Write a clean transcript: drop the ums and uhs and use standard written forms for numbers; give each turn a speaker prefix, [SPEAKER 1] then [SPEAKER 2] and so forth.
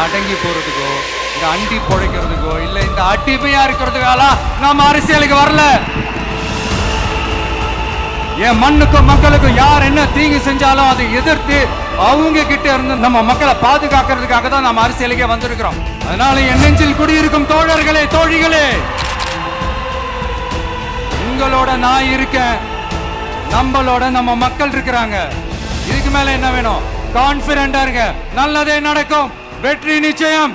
[SPEAKER 1] அடங்கி போறதுக்கோ, இந்த அண்டி பொழைக்கிறதுக்கோ, இல்ல இந்த அடிமையா இருக்கிறதுக்கால நாம அரசியலுக்கு வரல. என் மண்ணுக்கும் மக்களுக்கும் யார் என்ன தீங்கு செஞ்சாலும் அதை எதிர்த்து அவங்க கிட்ட இருந்து நம்ம மக்களை பாதுகாக்கிறதுக்காக தான் நம்ம அரசியலுக்கே வந்திருக்கிறோம். அதனால என் நெஞ்சில் குடியிருக்கும் தோழர்களே, தோழிகளே, உங்களோட நான் இருக்கேன், நம்மளோட நம்ம மக்கள் இருக்கிறாங்க. இதுக்கு மேல என்ன வேணும்? கான்பிடண்டா இருங்க, நல்லதே நடக்கும், வெற்றி நிச்சயம்.